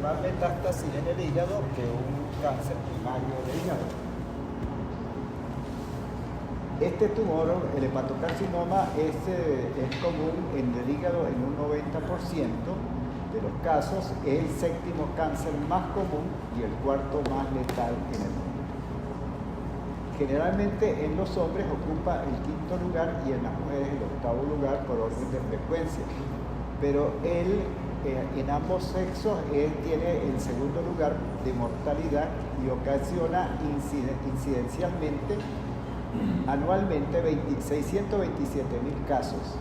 más metástasis en el hígado que un cáncer primario de hígado. Este tumor, el hepatocarcinoma, es común en el hígado en un 90% de los casos, es el séptimo cáncer más común y el cuarto más letal en el mundo. Generalmente en los hombres ocupa el quinto lugar y en las mujeres el octavo lugar por orden de frecuencia, pero él en ambos sexos tiene el segundo lugar de mortalidad y ocasiona incidencialmente anualmente 627,000 casos.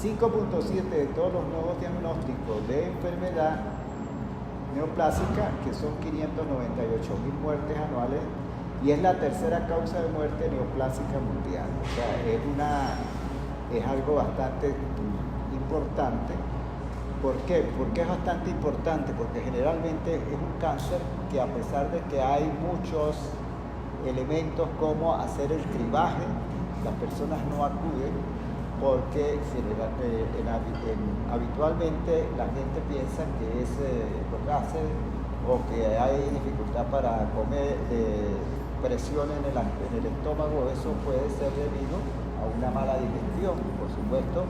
5.7 de todos los nuevos diagnósticos de enfermedad neoplásica, que son 598,000 muertes anuales, y es la tercera causa de muerte neoplásica mundial. O sea, es algo bastante importante. ¿Por qué? ¿Por qué es bastante importante? Porque generalmente es un cáncer que, a pesar de que hay muchos elementos como hacer el cribaje, las personas no acuden porque habitualmente la gente piensa que es los gases o que hay dificultad para comer, presión en el estómago. Eso puede ser debido a una mala digestión, por supuesto.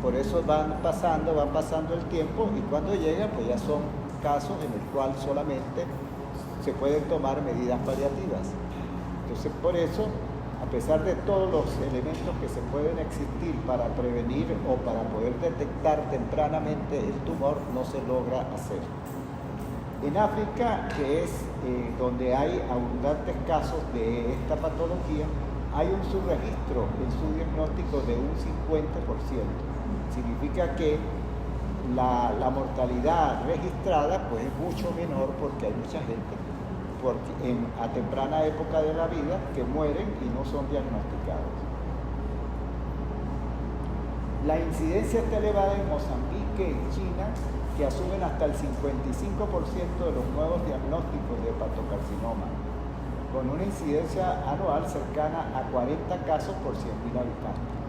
Por eso van pasando el tiempo, y cuando llegan pues ya son casos en el cual solamente se pueden tomar medidas paliativas. Entonces, por eso, a pesar de todos los elementos que se pueden existir para prevenir o para poder detectar tempranamente el tumor, no se logra hacer. En África, que es donde hay abundantes casos de esta patología, hay un subregistro en su diagnóstico de un 50%. Significa que la mortalidad registrada pues es mucho menor, porque hay mucha gente a temprana época de la vida que mueren y no son diagnosticados. La incidencia está elevada en Mozambique, en China, que asumen hasta el 55% de los nuevos diagnósticos de hepatocarcinoma, con una incidencia anual cercana a 40 casos por 100.000 habitantes.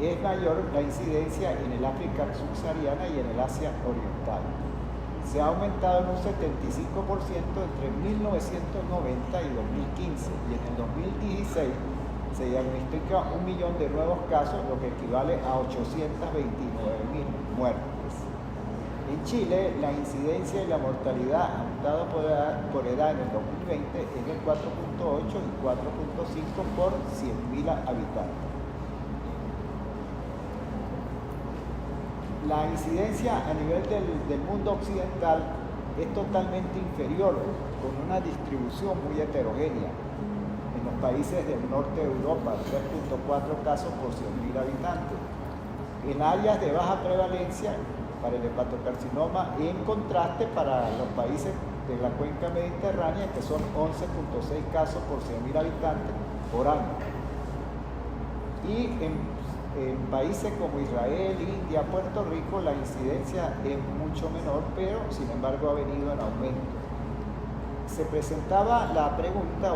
Es mayor la incidencia en el África subsahariana y en el Asia oriental. Se ha aumentado en un 75% entre 1990 y 2015, y en el 2016 se diagnostica 1 millón de nuevos casos, lo que equivale a 829,000 muertes. En Chile, la incidencia y la mortalidad aumentada por edad en el 2020 es de 4.8 y 4.5 por 100.000 habitantes. La incidencia a nivel del mundo occidental es totalmente inferior, con una distribución muy heterogénea. En los países del norte de Europa, 3.4 casos por 100.000 habitantes. En áreas de baja prevalencia para el hepatocarcinoma, y en contraste para los países de la cuenca mediterránea, que son 11.6 casos por 100.000 habitantes por año. Y en países como Israel, India, Puerto Rico, la incidencia es mucho menor, pero sin embargo ha venido en aumento. Se presenta la pregunta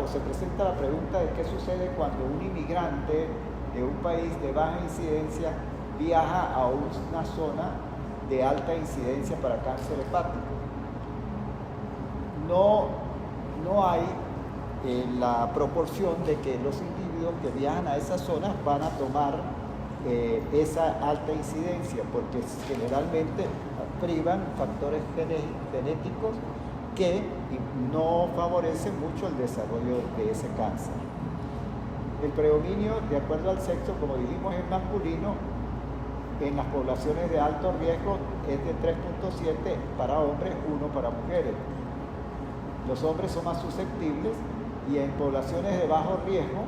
de qué sucede cuando un inmigrante de un país de baja incidencia viaja a una zona de alta incidencia para cáncer hepático. No hay la proporción de que los individuos que viajan a esas zonas van a tomar esa alta incidencia, porque generalmente privan factores genéticos que no favorecen mucho el desarrollo de ese cáncer. El predominio, de acuerdo al sexo, como dijimos, es masculino. En las poblaciones de alto riesgo es de 3.7 para hombres, 1 para mujeres. Los hombres son más susceptibles, y en poblaciones de bajo riesgo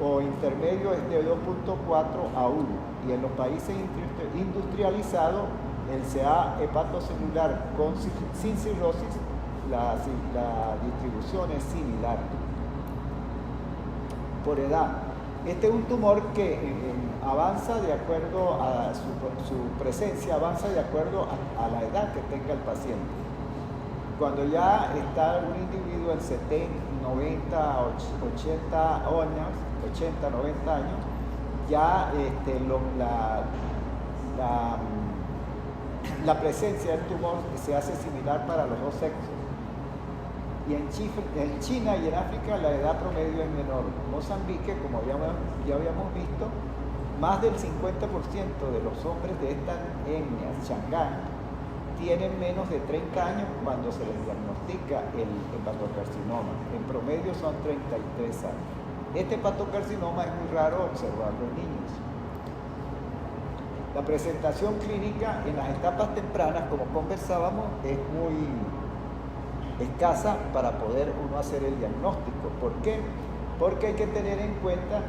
o intermedio es de 2.4 a 1. Y en los países industrializados, el CA hepatocelular sin cirrosis, la distribución es similar. Por edad. Este es un tumor que avanza de acuerdo a su presencia, avanza de acuerdo a la edad que tenga el paciente. Cuando ya está un individuo en 70, 90, 80, 90 años, ya la la presencia del tumor se hace similar para los dos sexos. Y en China y en África la edad promedio es menor. Mozambique, como ya habíamos visto, más del 50% de los hombres de esta etnia, Shangaan, tienen menos de 30 años cuando se les diagnostica el hepatocarcinoma. En promedio son 33 años. Este hepatocarcinoma es muy raro observarlo en niños. La presentación clínica en las etapas tempranas, como conversábamos, es muy escasa para poder uno hacer el diagnóstico. ¿Por qué? Porque hay que tener en cuenta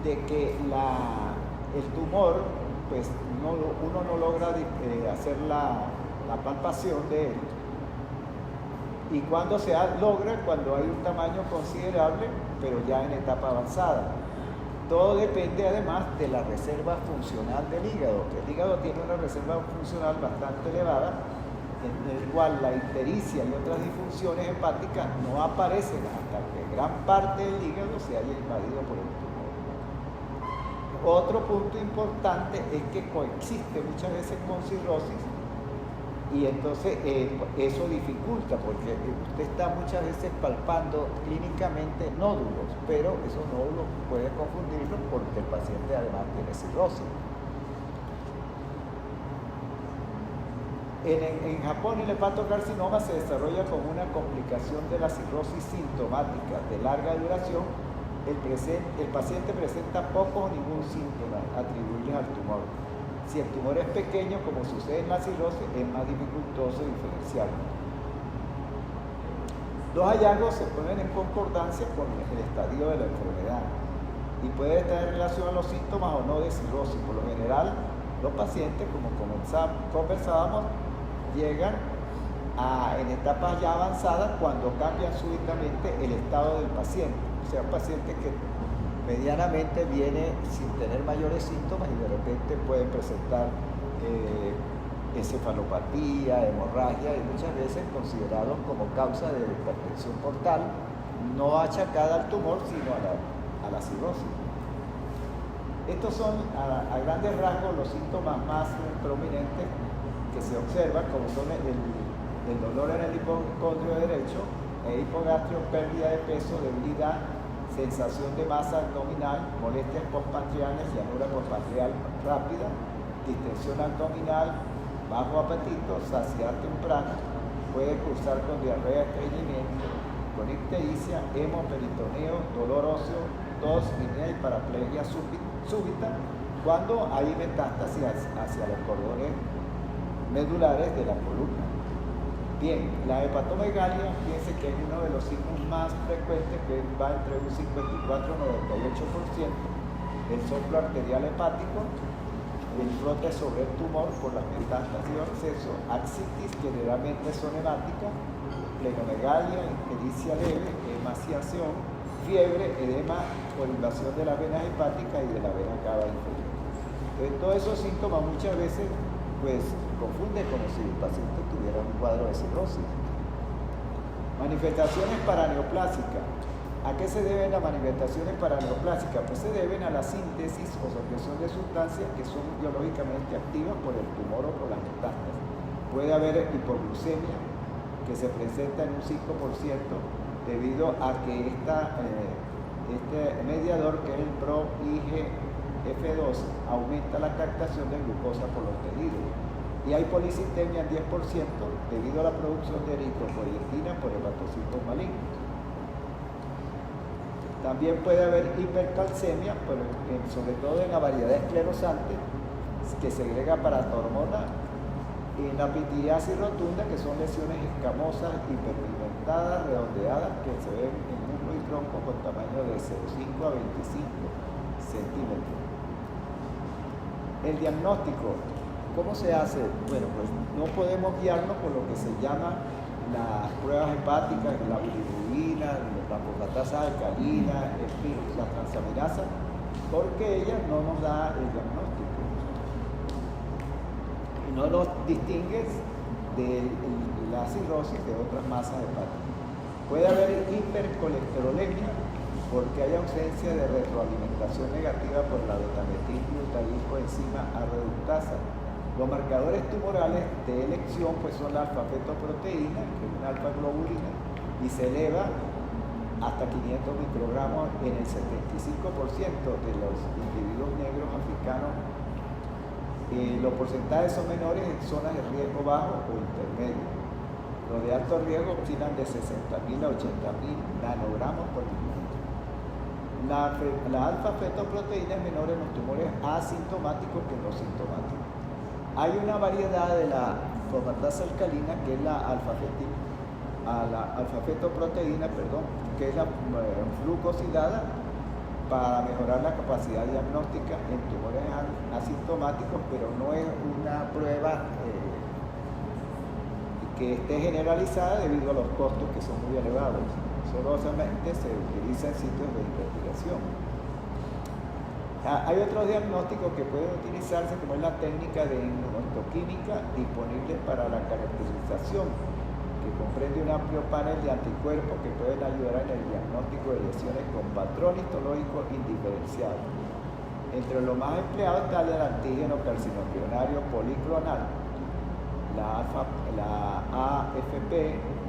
de que el tumor, pues uno no logra hacer la palpación de él. Y cuando se logra, cuando hay un tamaño considerable, pero ya en etapa avanzada. Todo depende además de la reserva funcional del hígado. El hígado tiene una reserva funcional bastante elevada, en el cual la ictericia y otras disfunciones hepáticas no aparecen hasta que gran parte del hígado se haya invadido por el tumor. Otro punto importante es que coexiste muchas veces con cirrosis, y entonces eso dificulta, porque usted está muchas veces palpando clínicamente nódulos, pero esos nódulos puede confundirlos porque el paciente además tiene cirrosis. En Japón el hepatocarcinoma se desarrolla como una complicación de la cirrosis sintomática de larga duración. El paciente presenta poco o ningún síntoma atribuibles al tumor. Si el tumor es pequeño, como sucede en la cirrosis, es más dificultoso diferenciarlo. Dos hallazgos se ponen en concordancia con el estadio de la enfermedad y puede estar en relación a los síntomas o no de cirrosis. Por lo general, los pacientes, como conversábamos, llegan en etapas ya avanzadas cuando cambia súbitamente el estado del paciente. O sea, un paciente que medianamente viene sin tener mayores síntomas y de repente puede presentar encefalopatía, hemorragia, y muchas veces considerados como causa de hipertensión portal, no achacada al tumor, sino a la cirrosis. Estos son a grandes rasgos los síntomas más prominentes que se observan, como son el dolor en el hipocondrio derecho, el hipogastrio, pérdida de peso, debilidad, sensación de masa abdominal, molestias postpancreales, llanura postpancreal rápida, distensión abdominal, bajo apetito, saciedad temprana, puede cursar con diarrea, estreñimiento, con ictericia, hemoperitoneo, dolor óseo, tos, disnea y paraplegia súbita, cuando hay metástasis hacia los cordones medulares de la columna. Bien, la hepatomegalia, fíjense que es uno de los signos más frecuentes, que va entre un 54 y 98%, el soplo arterial hepático, el brote sobre el tumor por las metástasis o acceso, ascitis, generalmente son hemáticas, plenomegalia, ictericia leve, emaciación, fiebre, edema por invasión de las venas hepáticas y de la vena cava inferior. Entonces, todos esos síntomas muchas veces pues confunde como si el paciente tuviera un cuadro de cirrosis. Manifestaciones paraneoplásicas. ¿A qué se deben las manifestaciones paraneoplásicas? Pues se deben a la síntesis o secreción de sustancias que son biológicamente activas por el tumor o por las metástasis. Puede haber hipoglucemia, que se presenta en un 5% debido a que este mediador, que es el PRO-IGF-2, aumenta la captación de glucosa por los tejidos. Y hay policitemia en 10% debido a la producción de eritropoyetina por hepatocitos malignos. También puede haber hipercalcemia, sobre todo en la variedad esclerosante, que segrega paratormona, y en la pitiriasis rotunda, que son lesiones escamosas, hiperpigmentadas, redondeadas, que se ven en muslo y tronco con tamaño de 0,5 a 25 centímetros. El diagnóstico, ¿cómo se hace? Bueno, pues no podemos guiarnos por lo que se llama las pruebas hepáticas, la bilirrubina, la fosfatasa alcalina, en fin, la transaminasa, porque ella no nos da el diagnóstico. Y no nos distingue de la cirrosis de otras masas hepáticas. Puede haber hipercolesterolemia porque hay ausencia de retroalimentación negativa por la betametilglutaricoenzima A reductasa. Los marcadores tumorales de elección pues son la alfa-fetoproteína, que es una alfa-globulina, y se eleva hasta 500 microgramos en el 75% de los individuos negros africanos. Los porcentajes son menores en zonas de riesgo bajo o intermedio. Los de alto riesgo oscilan de 60.000 a 80.000 nanogramos por mililitro. La alfa-fetoproteína es menor en los tumores asintomáticos que en los sintomáticos. Hay una variedad de la fosfatasa alcalina que es la alfa-fetoproteína, que es la glucosilada, para mejorar la capacidad diagnóstica en tumores asintomáticos, pero no es una prueba que esté generalizada debido a los costos que son muy elevados. Solamente se utiliza en sitios de investigación. Hay otros diagnósticos que pueden utilizarse, como es la técnica de inmunohistoquímica disponible para la caracterización, que comprende un amplio panel de anticuerpos que pueden ayudar en el diagnóstico de lesiones con patrón histológico indiferenciado. Entre los más empleados está el antígeno carcinoembrionario policlonal, la AFP,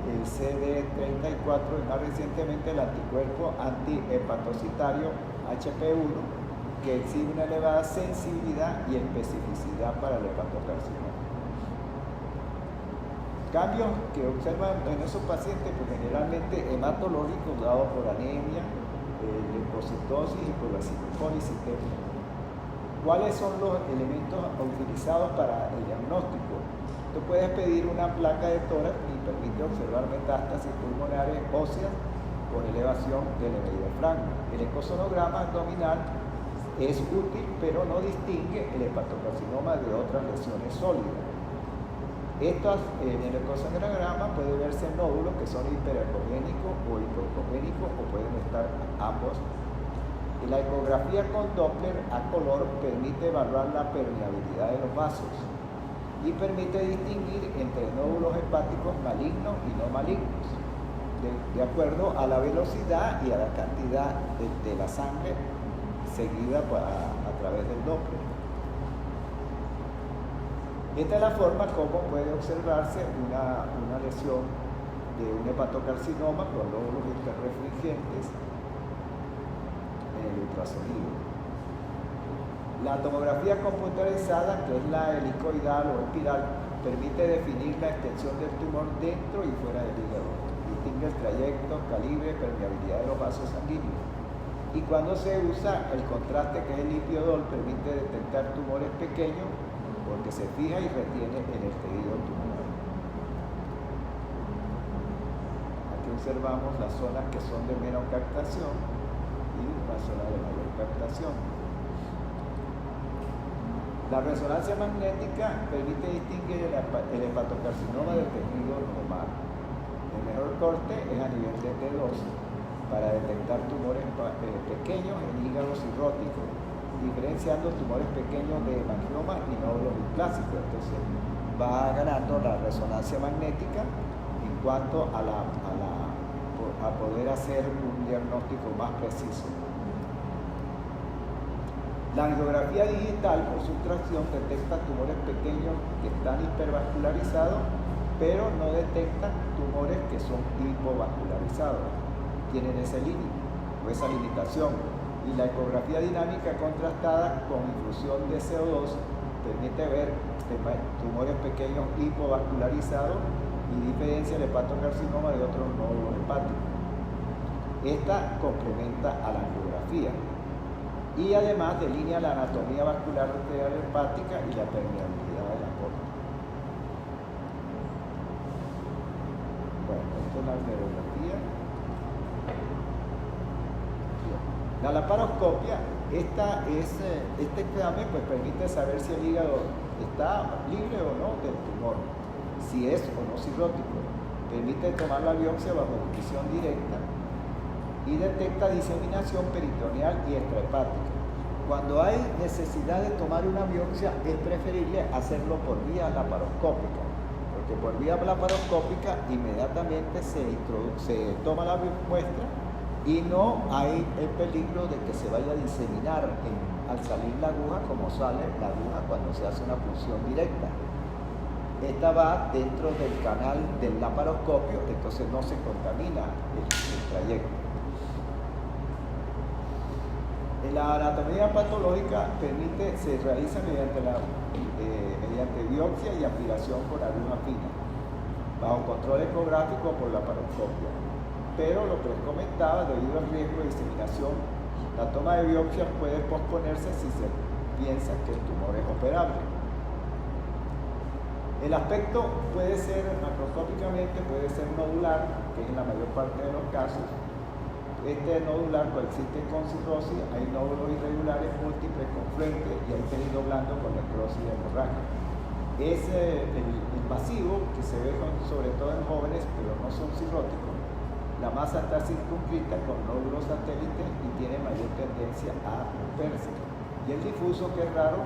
el CD34 y más recientemente el anticuerpo antihepatocitario HP1, que exhibe una elevada sensibilidad y especificidad para el hepatocarcinoma. Cambios que observan en esos pacientes, pues generalmente hematológicos dados por anemia, leucocitosis y por la policitemia. ¿Cuáles son los elementos utilizados para el diagnóstico? Tú puedes pedir una placa de tórax y permite observar metástasis pulmonares óseas con elevación del diafragma. El ecosonograma abdominal es útil, pero no distingue el hepatocarcinoma de otras lesiones sólidas. Estas, en el ecosonograma puede verse nódulos que son hiperecogénicos o hipoecogénicos o pueden estar ambos. Y la ecografía con Doppler a color permite evaluar la permeabilidad de los vasos y permite distinguir entre nódulos hepáticos malignos y no malignos, de acuerdo a la velocidad y a la cantidad de la sangre seguida a través del Doppler. Esta es la forma como puede observarse una lesión de un hepatocarcinoma con lóbulos interrefringentes en el ultrasonido. La tomografía computarizada, que es la helicoidal o espiral, permite definir la extensión del tumor dentro y fuera del hígado. Distingue el trayecto, calibre, permeabilidad de los vasos sanguíneos. Y cuando se usa el contraste, que es el lipiodol, permite detectar tumores pequeños porque se fija y retiene en el tejido tumoral. Aquí observamos las zonas que son de menor captación y una zona de mayor captación. La resonancia magnética permite distinguir el hepatocarcinoma del tejido normal. El mejor corte es a nivel de T2 para detectar tumores pequeños en hígado cirrótico, diferenciando tumores pequeños de hemangioma y nódulos displásicos. Entonces va ganando la resonancia magnética en cuanto a poder hacer un diagnóstico más preciso. La angiografía digital por sustracción detecta tumores pequeños que están hipervascularizados, pero no detecta tumores que son hipovascularizados. Tienen ese límite o esa limitación. Y la ecografía dinámica contrastada con infusión de CO2 permite ver tumores pequeños hipovascularizados y diferencia el hepatocarcinoma de otros nódulos hepáticos. Esta complementa a la angiografía y además delinea la anatomía vascular arterial hepática y la permeabilidad de la aorta. Bueno, esto es la angiografía. La laparoscopia, este examen pues, permite saber si el hígado está libre o no del tumor, si es o no cirrótico. Permite tomar la biopsia bajo visión directa y detecta diseminación peritoneal y extrahepática. Cuando hay necesidad de tomar una biopsia, es preferible hacerlo por vía laparoscópica, porque por vía laparoscópica inmediatamente se toma la muestra y no hay el peligro de que se vaya a diseminar al salir la aguja como sale la aguja cuando se hace una punción directa. Esta va dentro del canal del laparoscopio, entonces no se contamina el trayecto. La anatomía patológica se realiza mediante biopsia y aspiración por aguja fina, bajo control ecográfico por laparoscopio. Pero lo que les comentaba, debido al riesgo de diseminación, la toma de biopsias puede posponerse si se piensa que el tumor es operable. El aspecto puede ser macroscópicamente, puede ser nodular, que es en la mayor parte de los casos. Este nodular coexiste con cirrosis, hay nódulos irregulares múltiples con frente y hay tejido blando con necrosis hemorrágica. Es el pasivo que se ve sobre todo en jóvenes, pero no son cirróticos. La masa está circunscrita con nódulos satélites y tiene mayor tendencia a romperse. Y el difuso, que es raro,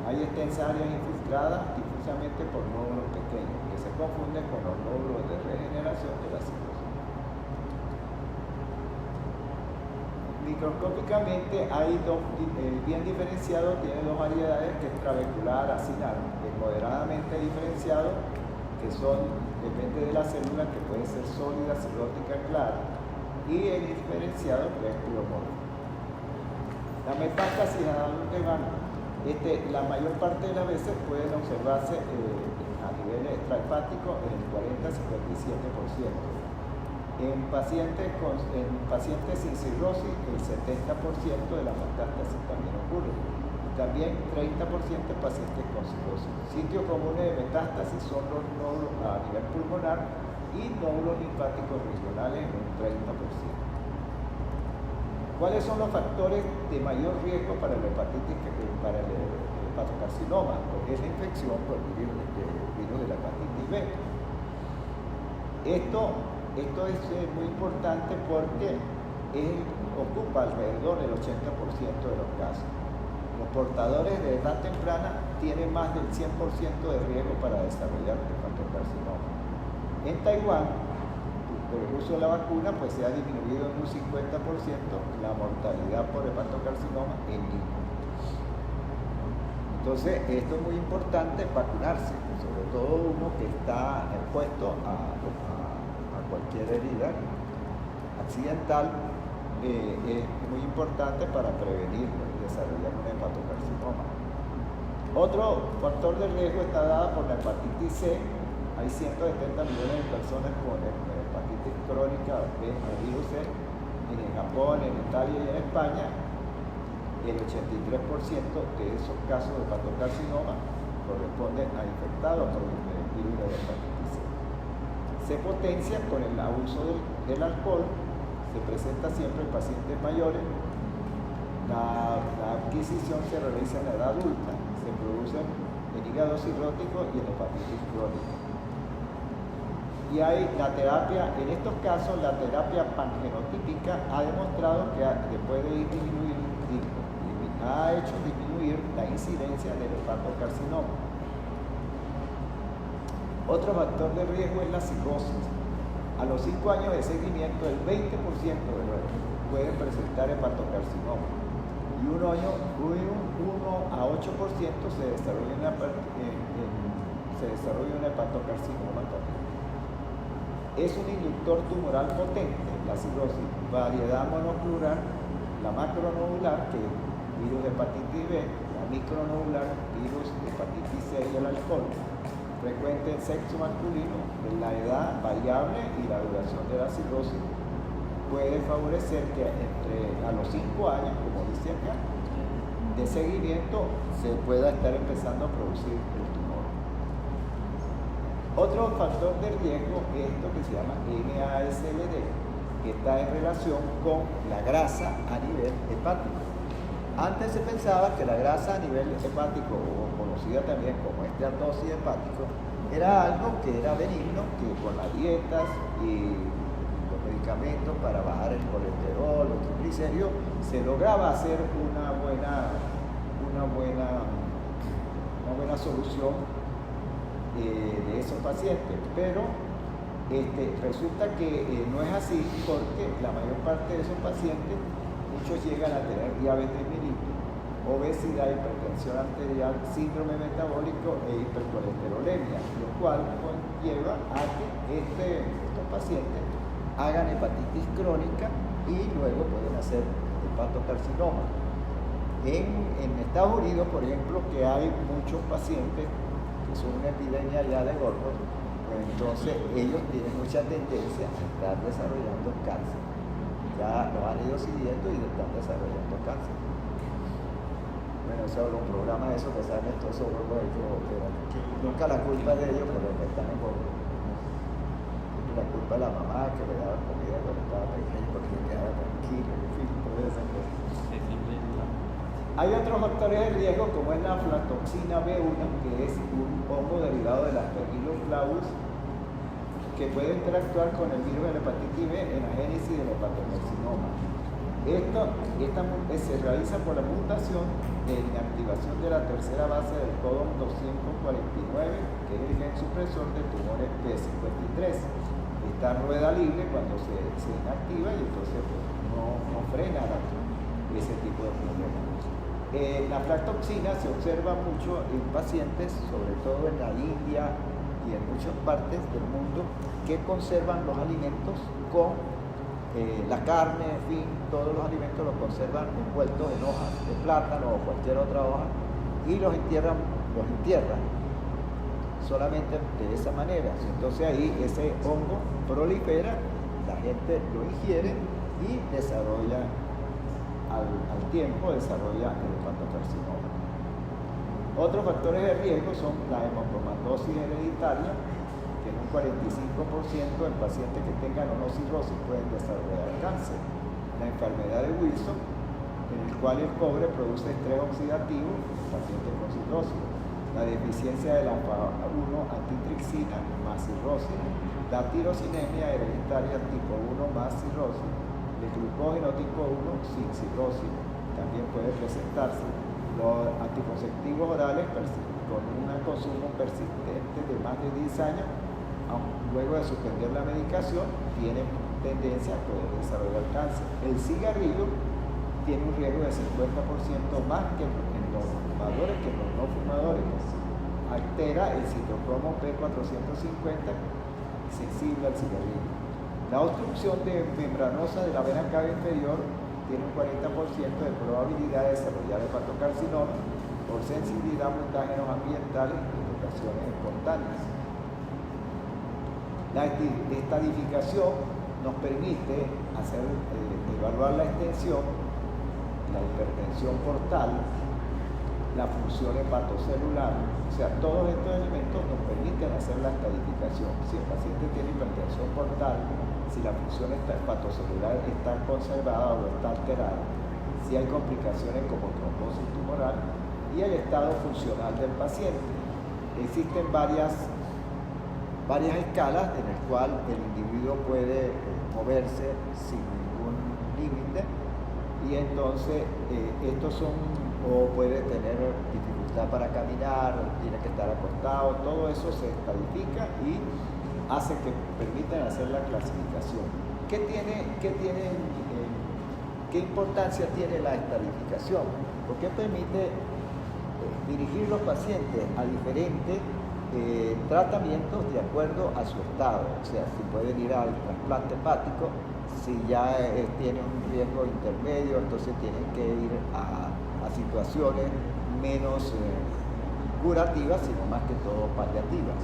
hay extensas áreas infiltradas difusamente por nódulos pequeños, que se confunden con los nódulos de regeneración de la cirrosis. Microscópicamente hay bien diferenciado, tiene dos variedades, que es trabecular, acinar, moderadamente diferenciado, que son, depende de la célula, que puede ser sólida, cirrótica, clara, y el diferenciado, que es pleomorfo. La metástasis a dónde van. La mayor parte de las veces pueden observarse a nivel extrahepático en el 40-57%. En pacientes sin cirrosis, el 70% de la metástasis también ocurre. También 30% de pacientes con cirrosis. Sitios comunes de metástasis son los nódulos a nivel pulmonar y nódulos linfáticos regionales en un 30%. ¿Cuáles son los factores de mayor riesgo para la hepatitis, para el hepatocarcinoma? Porque es la infección por el virus de la hepatitis B. Esto es muy importante porque ocupa alrededor del 80% de los casos. Los portadores de edad temprana tienen más del 100% de riesgo para desarrollar hepatocarcinoma. En Taiwán, por el uso de la vacuna, pues se ha disminuido en un 50% la mortalidad por hepatocarcinoma en niños. Entonces, esto es muy importante, vacunarse, sobre todo uno que está expuesto a cualquier herida accidental, es muy importante para prevenir desarrollar un hepatocarcinoma. Otro factor de riesgo está dado por la hepatitis C. Hay 170 millones de personas con hepatitis crónica de virus C en Japón, en Italia y en España. El 83% de esos casos de hepatocarcinoma corresponden a infectados por el virus de la hepatitis C. Se potencia con el abuso del alcohol, se presenta siempre en pacientes mayores. La adquisición se realiza en la edad adulta, se produce en hígado cirrótico y en hepatitis crónica. Y hay la terapia, en estos casos la terapia pangenotípica ha demostrado que después de ha hecho disminuir la incidencia del hepatocarcinoma. Otro factor de riesgo es la cirrosis. A los 5 años de seguimiento, el 20% de los pueden presentar hepatocarcinoma. Y 1 a 8% se desarrolla un hepatocarcinoma también. Es un inductor tumoral potente, la cirrosis, variedad monoclural, la macronodular, que es virus de hepatitis B, la micronodular, virus de hepatitis C y el alcohol. Frecuente en sexo masculino, en la edad variable y la duración de la cirrosis puede favorecer que a los 5 años, como dice acá, de seguimiento se pueda estar empezando a producir el tumor. Otro factor de riesgo es esto que se llama NASLD, que está en relación con la grasa a nivel hepático. Antes se pensaba que la grasa a nivel hepático, o conocida también como esteatosis hepático, era algo que era benigno, que con las dietas y los medicamentos para bajar el colesterol, los triglicéridos, se lograba hacer una buena solución de esos pacientes. Pero Resulta que no es así porque la mayor parte de esos pacientes, muchos llegan a tener diabetes mellitus, obesidad, hipertensión arterial, síndrome metabólico e hipercolesterolemia, lo cual conlleva a que estos pacientes hagan hepatitis crónica y luego pueden hacer hepatocarcinoma. En Estados Unidos, por ejemplo, que hay muchos pacientes que son una epidemia ya de gordos, pues entonces ellos tienen mucha tendencia a estar desarrollando cáncer. Ya los han ido siguiendo y están desarrollando cáncer. Bueno, eso es un programa de eso que saben estos gordos, que nunca la culpa de ellos, pero que están en gordos. La culpa de la mamá que le daba comida cuando estaba pequeño porque se quedaba tranquilo, en fin, todas esas cosas. Hay otros factores de riesgo como es la aflatoxina B1, que es un hongo derivado del Aspergillus flavus que puede interactuar con el virus de la hepatitis B en la génesis del hepatocarcinoma. Se realiza por la mutación de inactivación de la tercera base del codón 249, que es el gen supresor de tumores P53. Esta rueda libre cuando se inactiva y entonces pues, no frena ese tipo de problemas. La aflatoxina se observa mucho en pacientes, sobre todo en la India y en muchas partes del mundo, que conservan los alimentos con la carne, en fin, todos los alimentos los conservan envueltos en hojas de plátano o cualquier otra hoja y los entierran solamente de esa manera. Entonces ahí ese hongo prolifera, la gente lo ingiere y desarrolla al tiempo desarrolla el hepatocarcinoma. Otros factores de riesgo son la hemocromatosis hereditaria, que en un 45% de pacientes que tengan o no cirrosis pueden desarrollar cáncer. La enfermedad de Wilson, en el cual el cobre produce estrés oxidativo en pacientes con cirrosis. La deficiencia de la FA1 antitripsina más cirrosis. La tirosinemia hereditaria tipo 1 más cirrosis. El glucógeno tipo 1 sin cirrosis también puede presentarse. Los anticonceptivos orales con un consumo persistente de más de 10 años, luego de suspender la medicación, tienen tendencia a poder desarrollar cáncer. El cigarrillo tiene un riesgo de 50% más que en los fumadores que en los no fumadores. Altera el citocromo P450, sensible al cigarrillo. La obstrucción membranosa de la vena cava inferior tiene un 40% de probabilidad de desarrollar hepatocarcinoma por sensibilidad a mutágenos ambientales y mutaciones espontáneas. La estadificación nos permite evaluar la extensión, la hipertensión portal, la función hepatocelular, o sea, todos estos elementos nos permiten hacer la estadificación. Si el paciente tiene hipertensión portal, si la función hepatocelular está conservada o está alterada, si hay complicaciones como trombosis tumoral y el estado funcional del paciente. Existen varias escalas en las cuales el individuo puede moverse sin ningún límite y entonces estos son, o puede tener dificultad para caminar, tiene que estar acostado, todo eso se estadifica y hace que permitan hacer la clasificación. ¿Qué importancia tiene la estadificación? Porque permite dirigir los pacientes a diferentes tratamientos de acuerdo a su estado. O sea, si pueden ir al trasplante hepático, si ya tienen un riesgo intermedio, entonces tienen que ir a situaciones menos curativas, sino más que todo paliativas.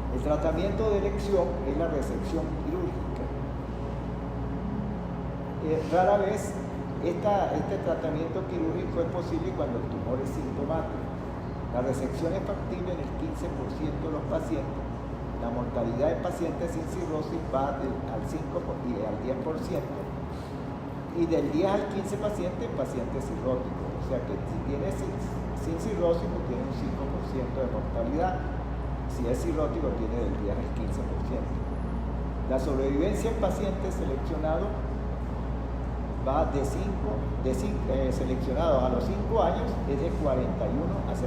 El tratamiento de elección es la resección quirúrgica. Rara vez este tratamiento quirúrgico es posible cuando el tumor es sintomático. La resección es factible en el 15% de los pacientes. La mortalidad de pacientes sin cirrosis va al 5% y al 10%. Y del 10 al 15 pacientes cirróticos. O sea que si tiene sin cirrosis, pues tiene un 5% de mortalidad. Si es cirrótico, tiene del 10 al 15%. La sobrevivencia en pacientes seleccionados va seleccionados a los 5 años es de 41 a 77%.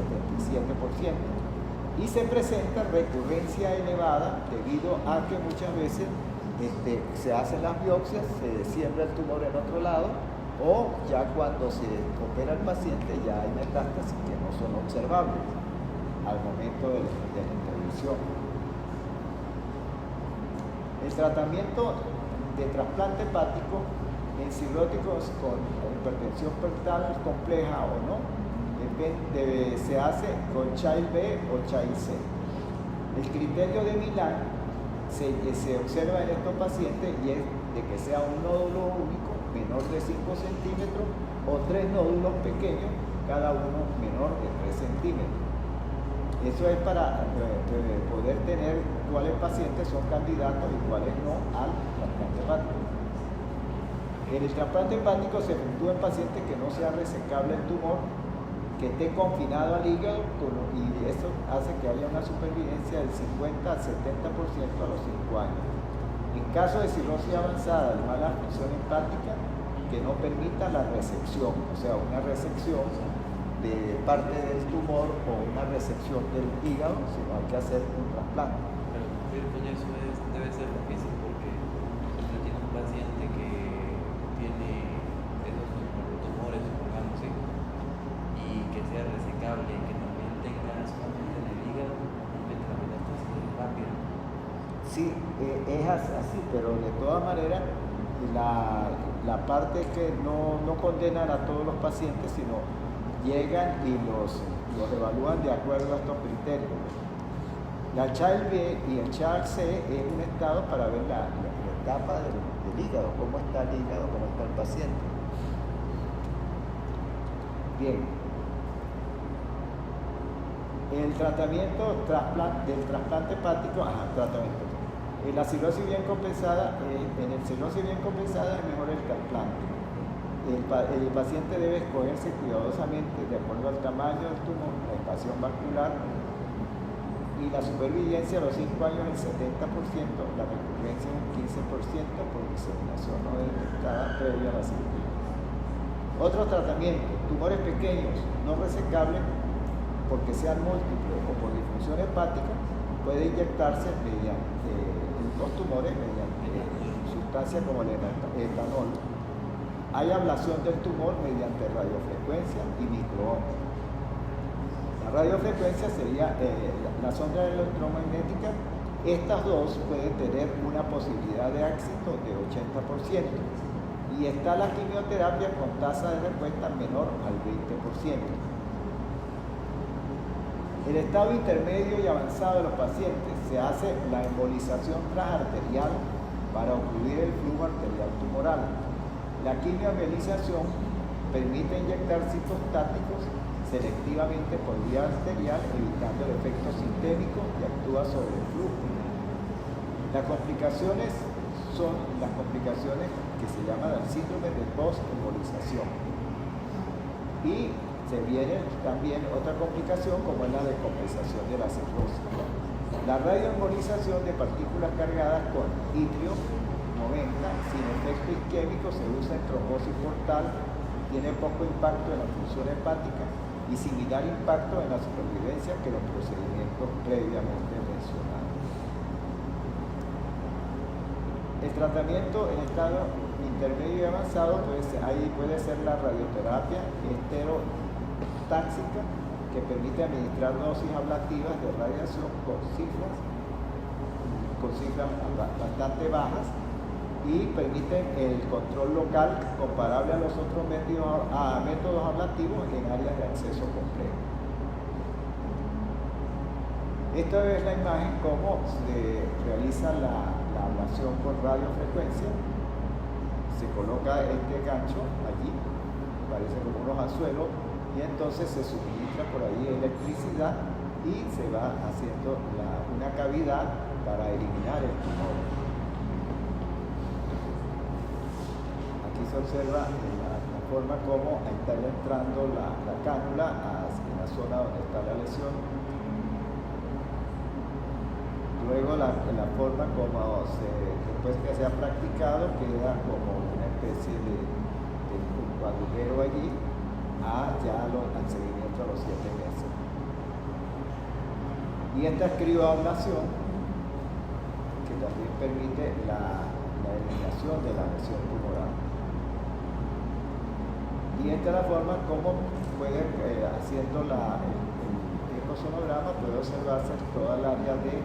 Y se presenta recurrencia elevada debido a que muchas veces se hacen las biopsias, se siembra el tumor en otro lado, o ya cuando se opera el paciente ya hay metástasis que no son observables al momento de la intervención. El tratamiento de trasplante hepático en cirróticos con hipertensión portal compleja o no, se hace con Child B o Child C. El criterio de Milán se observa en estos pacientes y es de que sea un nódulo único menor de 5 centímetros o 3 nódulos pequeños, cada uno menor de 3 centímetros. Eso es para poder tener cuáles pacientes son candidatos y cuáles no al trasplante hepático. El trasplante hepático se efectúa en pacientes que no sea resecable el tumor, que esté confinado al hígado, y eso hace que haya una supervivencia del 50 al 70% a los 5 años. En caso de cirrosis avanzada de mala función hepática, que no permita la resección, o sea, una resección de parte del tumor o una resección del hígado, sino hay que hacer un trasplante. Pero cumplir con eso debe ser difícil porque usted tiene un paciente que tiene esos tumores, supongamos, ¿sí? Y que sea resecable y que también tenga solamente en el hígado, la metástasis es rápida. Sí, es así, pero de todas maneras la parte es que no condenan a todos los pacientes, sino llegan y los evalúan de acuerdo a estos criterios. La Child B y el Child C es un estado para ver la etapa del hígado, cómo está el hígado, cómo está el paciente. Bien. El tratamiento del trasplante hepático, tratamiento. En la cirrosis bien compensada, en el cirrosis bien compensada es mejor el trasplante. El paciente debe escogerse cuidadosamente de acuerdo al tamaño del tumor, la invasión vascular y la supervivencia a los 5 años el 70%, la recurrencia un 15% por diseminación no detectada previa a la cirugía. Otro tratamiento, tumores pequeños no resecables porque sean múltiples o por disfunción hepática, puede inyectarse mediante los tumores mediante sustancias como el etanol. Hay ablación del tumor mediante radiofrecuencia y microondas. La radiofrecuencia sería la sonda electromagnética. Estas dos pueden tener una posibilidad de éxito de 80%. Y está la quimioterapia con tasa de respuesta menor al 20%. En el estado intermedio y avanzado de los pacientes se hace la embolización transarterial para ocluir el flujo arterial tumoral. La quimioembolización permite inyectar citostáticos selectivamente por vía arterial, evitando el efecto sistémico y actúa sobre el flujo. Las complicaciones son las complicaciones que se llaman el síndrome de post-embolización. Y se viene también otra complicación como es la descompensación de la cirrosis. La radioembolización de partículas cargadas con itrio 90 sin efecto isquémico se usa en trombosis portal, tiene poco impacto en la función hepática y similar impacto en la supervivencia que los procedimientos previamente mencionados. El tratamiento en estado intermedio y avanzado puede ser la radioterapia estereotáxica, que permite administrar dosis ablativas de radiación con cifras bastante bajas y permiten el control local comparable a los otros métodos ablativos en áreas de acceso complejo. Esta es la imagen cómo se realiza la ablación con radiofrecuencia. Se coloca este gancho allí, parece como unos anzuelos, y entonces se suministra por ahí electricidad y se va haciendo una cavidad para eliminar el tumor. Aquí se observa la forma como está entrando la cánula en la zona donde está la lesión. Luego la forma como después que se ha practicado queda como una especie de cuadrillero allí al seguimiento a los 7 meses. Y esta es crioablación, que también permite la eliminación de la lesión tumoral. Y esta es la forma como puede, haciendo el ecosonograma, puede observarse toda el área de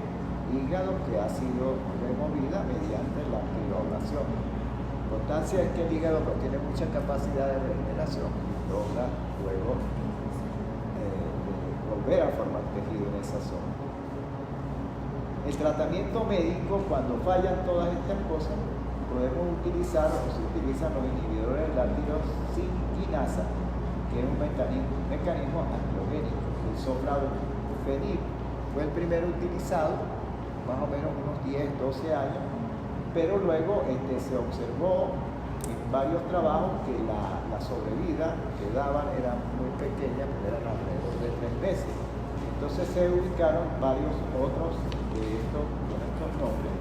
hígado que ha sido removida mediante la crioablación. La importancia es que el hígado no tiene mucha capacidad de regeneración y logra luego volver a formar tejido en esa zona. El tratamiento médico, cuando fallan todas estas cosas, podemos utilizar o se utilizan los inhibidores de la tirosinquinasa, que es un mecanismo angiogénico. El soflavulfenil fue el primero utilizado, más o menos unos 10, 12 años, pero luego se observó en varios trabajos que la sobrevida que daban era muy pequeña, eran alrededor de 3 meses. Entonces se ubicaron varios otros de estos, con estos nombres,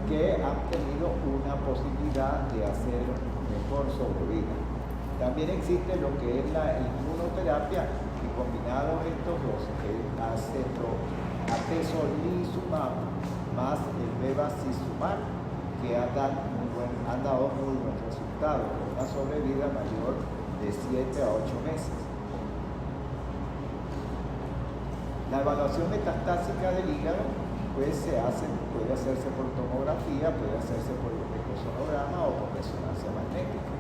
que han tenido una posibilidad de hacer mejor sobrevida. También existe lo que es la inmunoterapia, y combinados estos dos, el atezolizumab más el bevacizumab, que han dado muy buen resultado, con una sobrevida mayor de 7 a 8 meses. La evaluación metastásica del hígado puede hacerse por tomografía, puede hacerse por ecosonograma o por resonancia magnética.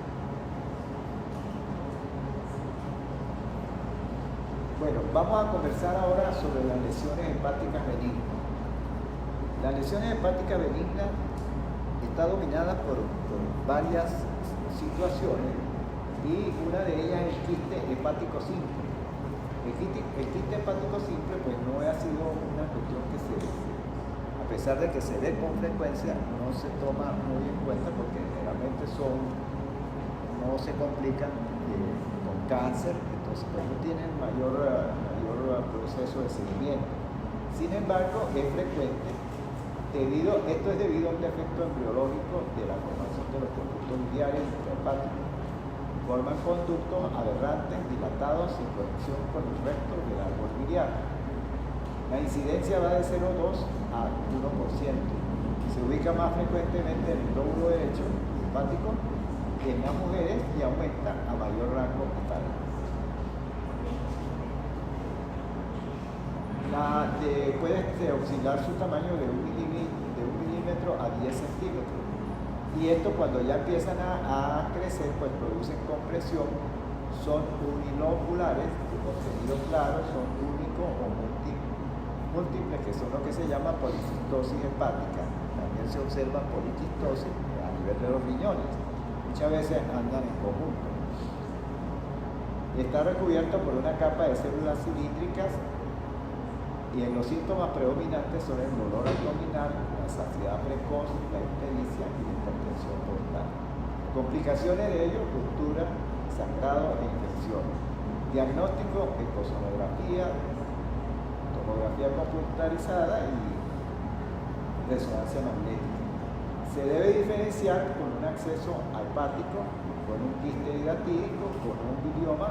Bueno, vamos a conversar ahora sobre las lesiones hepáticas benignas. Las lesiones hepáticas benignas está dominada por varias situaciones y una de ellas es el quiste hepático simple. El quiste hepático simple pues no ha sido una cuestión que a pesar de que se dé con frecuencia, no se toma muy en cuenta porque generalmente no se complican con cáncer, entonces pues no tienen mayor proceso de seguimiento. Sin embargo, es frecuente. Esto es debido a un defecto embriológico de la formación de los conductos biliares intrahepáticos. Forman conductos aberrantes, dilatados, sin conexión con el resto del árbol biliar. La incidencia va de 0,2 a 1%. Se ubica más frecuentemente en el lóbulo derecho hepático que en las mujeres y aumenta a mayor rango etario. Puede oscilar su tamaño de 1 milímetro a 10 centímetros. Y esto cuando ya empiezan a crecer, pues producen compresión, son unilobulares, de contenido claro, son únicos o múltiples, que son lo que se llama policistosis hepática. También se observa policistosis a nivel de los riñones. Muchas veces andan en conjunto. Está recubierto por una capa de células cilíndricas y en los síntomas predominantes son el dolor abdominal, la saciedad precoz, la ictericia y la hipertensión portal. Complicaciones de ello, ruptura, sangrado e infecciones. Diagnóstico, ecosonografía, tomografía computarizada y resonancia magnética. Se debe diferenciar con un acceso hepático, con un quiste hidratídico, con un bilioma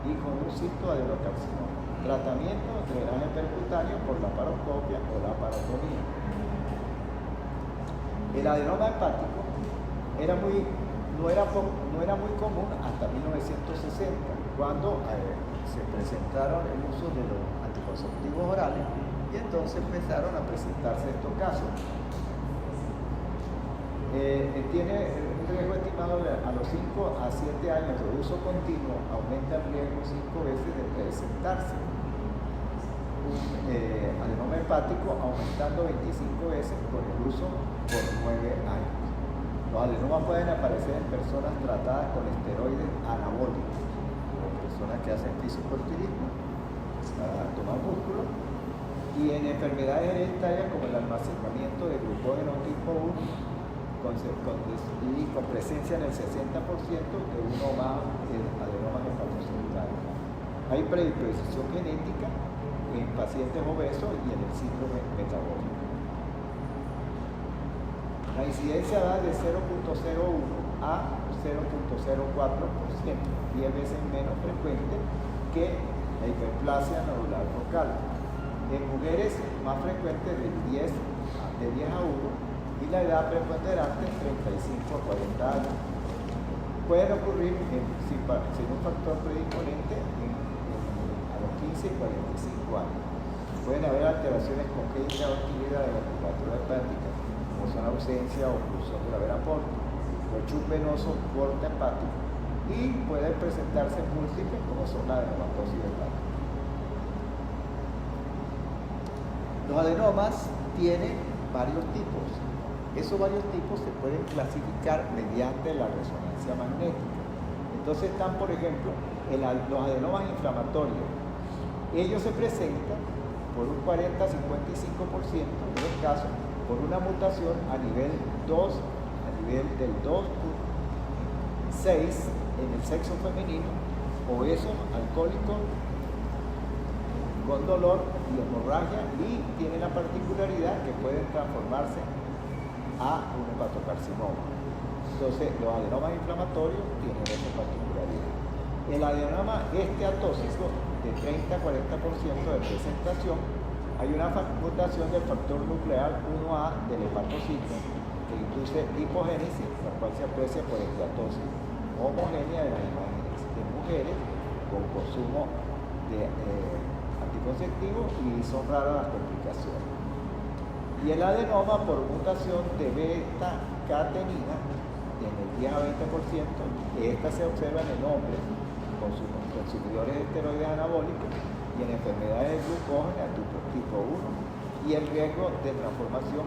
y con un cisto adenocarcinoma. Tratamiento, drenaje percutáneo por laparoscopia o laparotomía. El adenoma hepático no era muy común hasta 1960, cuando se presentaron el uso de los anticonceptivos orales y entonces empezaron a presentarse estos casos. Tiene un riesgo estimado a los 5 a 7 años de uso continuo, aumenta el riesgo 5 veces de presentarse adenoma hepático, aumentando 25 veces con el uso por 9 años. Los adenomas pueden aparecer en personas tratadas con esteroides anabólicos, o personas que hacen fisiculturismo para tomar músculo, y en enfermedades hereditarias como el almacenamiento de glucógeno tipo 1 y con presencia en el 60% de uno o más adenomas hepatocelulares. Hay predisposición genética en pacientes obesos y en el síndrome metabólico. La incidencia va de 0,01 a 0,04%, 10 veces menos frecuente que la hiperplasia nodular focal. En mujeres más frecuente de 10 a 1 y la edad preponderante 35 a 40 años. Pueden ocurrir sin un factor predisponente a los 15 y 45 años. Pueden haber alteraciones congénitas o adquiridas de la musculatura hepática, como son ausencia o oclusión de la vena porta, rechuz venoso porta hepático, y pueden presentarse múltiples como son la adenomatosis hepática. Los adenomas tienen varios tipos. Esos varios tipos se pueden clasificar mediante la resonancia magnética. Entonces están, por ejemplo, los adenomas inflamatorios. Ellos se presentan por un 40-55% de los casos por una mutación a nivel del 2.6 en el sexo femenino, obesos, alcohólicos, con dolor y hemorragia, y tiene la particularidad que pueden transformarse a un hepatocarcinoma. Entonces, los adenomas inflamatorios tienen esa particularidad. El adenoma esteatóxico de 30-40% de presentación, hay una mutación del factor nuclear 1A del hepatocito que induce hipogénesis, la cual se aprecia por esteatosis homogénea de las imágenes de mujeres con consumo de anticonceptivos, y son raras las complicaciones. Y el adenoma por mutación de beta-catenina en el 10 a 20%, esta se observa en hombres consumidores de esteroides anabólicos y en enfermedades de glucógena tipo 1, y el riesgo de transformación,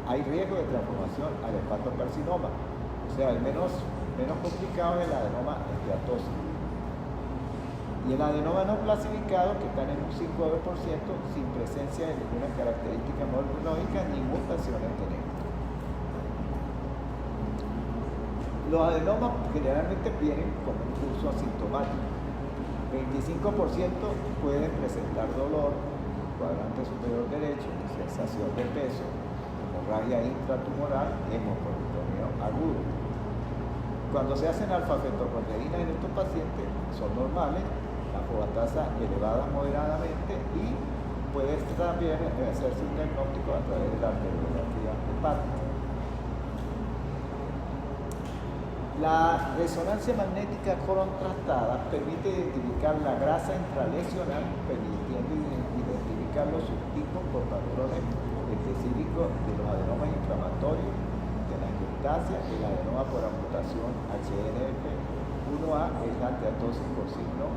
hay riesgo de transformación al hepatocarcinoma, o sea, el menos complicado es el adenoma esteatóxico. Y el adenoma no clasificado, que están en un 5-9%, sin presencia de ninguna característica morfológica ni mutaciones genéticas. Los adenomas generalmente vienen con un curso asintomático. 25% pueden presentar dolor, cuadrante superior derecho, sensación de peso, hemorragia intratumoral, hemoperitoneo agudo. Cuando se hacen alfa-fetoproteínas en estos pacientes son normales, la fogatasa elevada moderadamente, y puede también hacerse un diagnóstico a través de la arteriografía hepática. La resonancia magnética contrastada permite identificar la grasa intralesional, permitiendo identificar los subtipos por patrones específicos de los adenomas inflamatorios, de la angioplasia, el adenoma por mutación HNF1A es la esteatosis por signo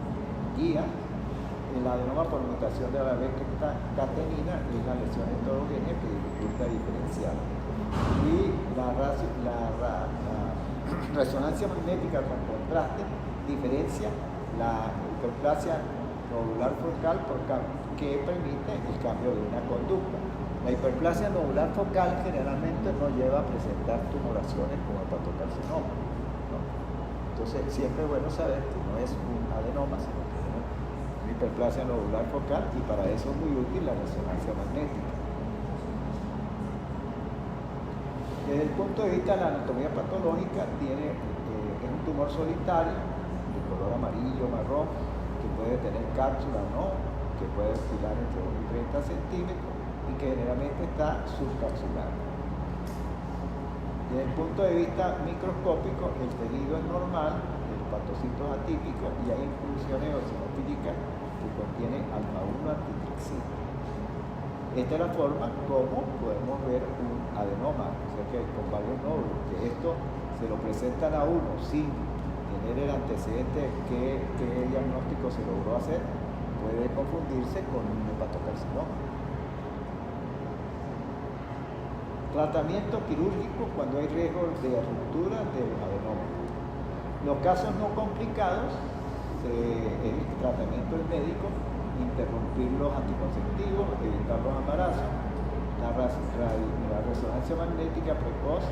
guía, el adenoma por mutación de la beta-catenina es la lesión heterogénea que dificulta diferenciar. Y la resonancia magnética con contraste diferencia la hiperplasia nodular focal que permite el cambio de una conducta. La hiperplasia nodular focal generalmente no lleva a presentar tumoraciones como hepatocarcinoma, ¿no? Entonces siempre es bueno saber que no es un adenoma, sino que es una hiperplasia nodular focal, y para eso es muy útil la resonancia magnética. Desde el punto de vista de la anatomía patológica, es un tumor solitario de color amarillo, marrón, que puede tener cápsula o no, que puede oscilar entre 1 y 30 centímetros y que generalmente está subcapsular. Desde el punto de vista microscópico, el tejido es normal, el hepatocitos atípico, y hay inclusiones eosinofílicas que contienen alfa-1 antitrixina. Esta es la forma como podemos ver un adenoma, o sea que con varios nódulos, que esto se lo presentan a uno sin tener el antecedente qué diagnóstico se logró hacer, puede confundirse con un hepatocarcinoma. Tratamiento quirúrgico cuando hay riesgo de ruptura del adenoma. Los casos no complicados, el tratamiento es médico, interrumpir los anticonceptivos, evitar los embarazos, la resonancia magnética precoz.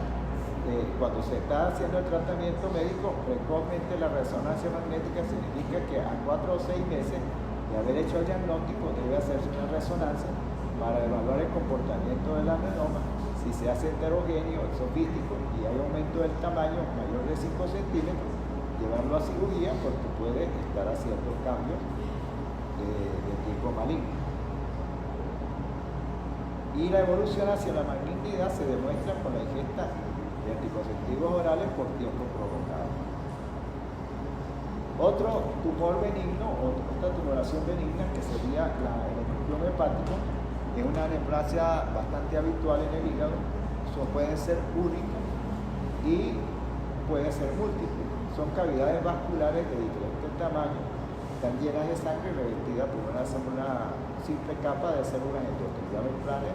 Cuando se está haciendo el tratamiento médico, precozmente la resonancia magnética significa que a 4 o 6 meses de haber hecho el diagnóstico debe hacerse una resonancia para evaluar el comportamiento del adenoma. Si se hace heterogéneo, exofístico, y hay aumento del tamaño mayor de 5 centímetros, llevarlo a cirugía porque puede estar haciendo cambios de tipo maligno. Y la evolución hacia la malignidad se demuestra con la ingesta de anticonceptivos orales por tiempo prolongado. Otro tumor benigno, otra tumoración benigna, que sería el hemangioma hepático, es una neoplasia bastante habitual en el hígado. Eso puede ser único y puede ser múltiple. Son cavidades vasculares de diferentes tamaños, están llenas de sangre revestidas por una simple capa de células endoteliales planas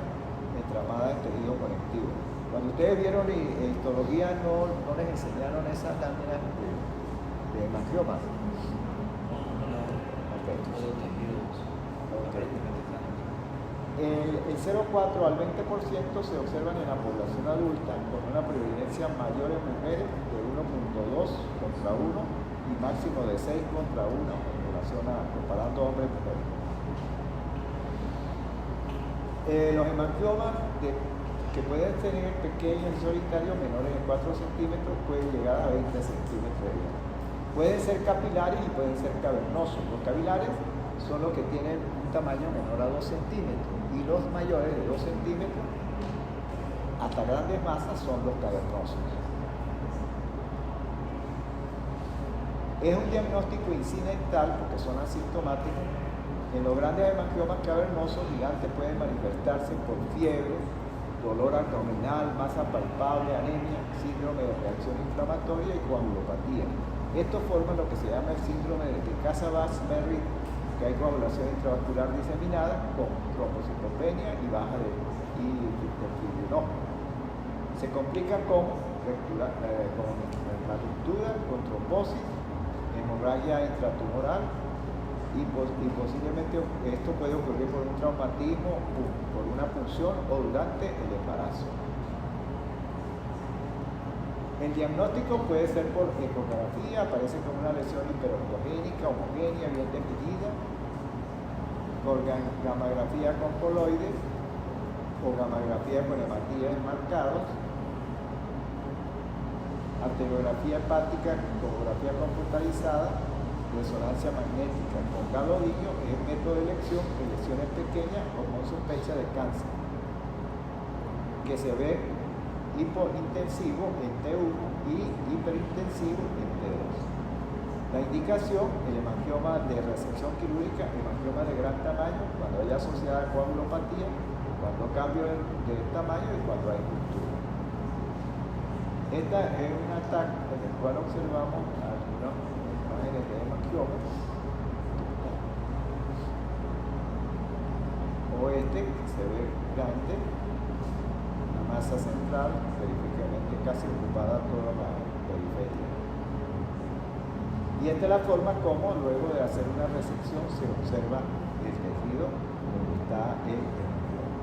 entramadas en tejido conectivo. Cuando ustedes vieron histología, no les enseñaron esas láminas de hemangioma. El 0,4 al 20% se observan en la población adulta con una prevalencia mayor en mujeres de 1,2 contra 1 y máximo de 6 contra 1 en relación a comparando hombres y mujeres. Los hemangiomas que pueden tener pequeños y solitarios menores de 4 centímetros pueden llegar a 20 centímetros de diámetro. Pueden ser capilares y pueden ser cavernosos. Los capilares son los que tienen un tamaño menor a 2 centímetros y los mayores de 2 centímetros hasta grandes masas son los cavernosos. Es un diagnóstico incidental porque son asintomáticos. En los grandes hemangiomas cavernosos gigantes pueden manifestarse por fiebre, dolor abdominal, masa palpable, anemia, síndrome de reacción inflamatoria y coagulopatía. Esto forma lo que se llama el síndrome de Casa-Bas-Merritt, que hay coagulación intravascular diseminada con trombocitopenia y baja de fibrinogen. Se complica con ruptura, con trombosis, hemorragia intratumoral y posiblemente esto puede ocurrir por un traumatismo, por una punción o durante el embarazo. El diagnóstico puede ser por ecografía, aparece como una lesión hiperondogénica, homogénea, bien definida, por gamografía con coloides o gamografía con hematíes marcados, arteriografía hepática, tomografía computarizada, resonancia magnética con galodillo es método de elección en lesiones pequeñas o con sospecha de cáncer, que se ve hipointensivo en T1 y hiperintensivo en T2. La indicación, el hemangioma de resección quirúrgica, hemangioma de gran tamaño, cuando hay asociada a coagulopatía, cuando cambio de tamaño y cuando hay ruptura. Esta es un ataque en el cual observamos algunas imágenes de hemangioma. O que se ve grande, masa central, periféricamente casi ocupada toda la periferia. Y esta es la forma como luego de hacer una resección se observa el tejido donde está el hemangioma.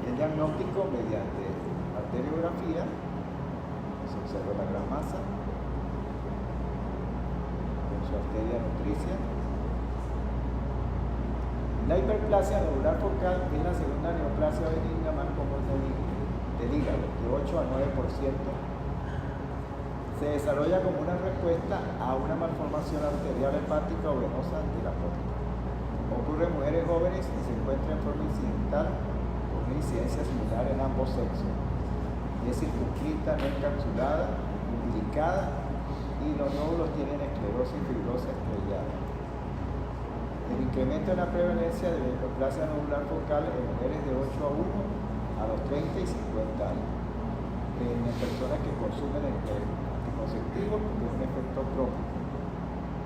El diagnóstico mediante arteriografía, se observa la gran masa con su arteria nutricia. La hiperplasia nodular focal es la segunda neoplasia benigna más común del hígado, de 8 a 9%. Se desarrolla como una respuesta a una malformación arterial hepática o venosa antilapótica. Ocurre en mujeres jóvenes y se encuentra en forma incidental con una incidencia similar en ambos sexos. Es circunscrita, no encapsulada, umbilicada y los nódulos tienen esclerosis fibrosa estrellada. El incremento en la prevalencia de la hiperplasia nodular focal en mujeres de 8 a 1 a los 30 y 50 años. En las personas que consumen el anticonceptivo tiene un efecto propio.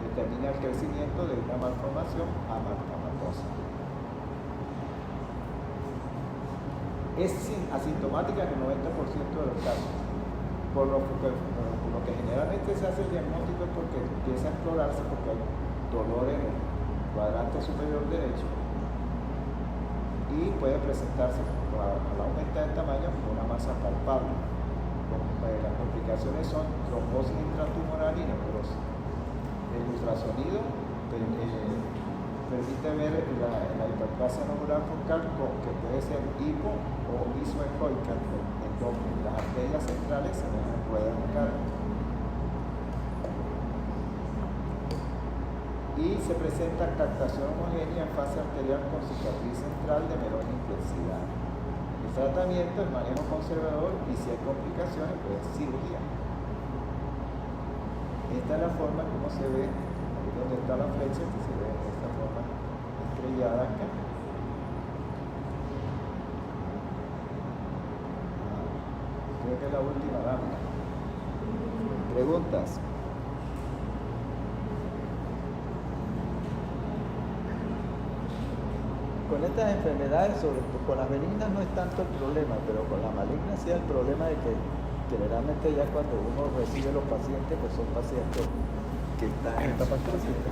Determina el crecimiento de una malformación amargamatosa. Es asintomática en el 90% de los casos. Por lo que generalmente se hace el diagnóstico es porque empieza a explorarse porque hay dolor en el cuadrante superior derecho y puede presentarse al aumentar el tamaño con una masa palpable. Las complicaciones son trombosis intratumoral y necrosis. El ultrasonido permite ver la hiperplasia nodular focal que puede ser hipo o isoecoica, en donde las arterias centrales se ven en ruedas de carga. Y se presenta captación homogénea en fase arterial con cicatriz central de menor intensidad. El tratamiento es manejo conservador y si hay complicaciones, pues cirugía. Esta es la forma como se ve, ahí donde está la flecha, que se ve de esta forma estrellada acá. Creo que es la última lámina. Preguntas. Con estas enfermedades, con las benignas no es tanto el problema, pero con la maligna sí es el problema de que generalmente ya cuando uno recibe los pacientes, pues son pacientes que están en esta paciente.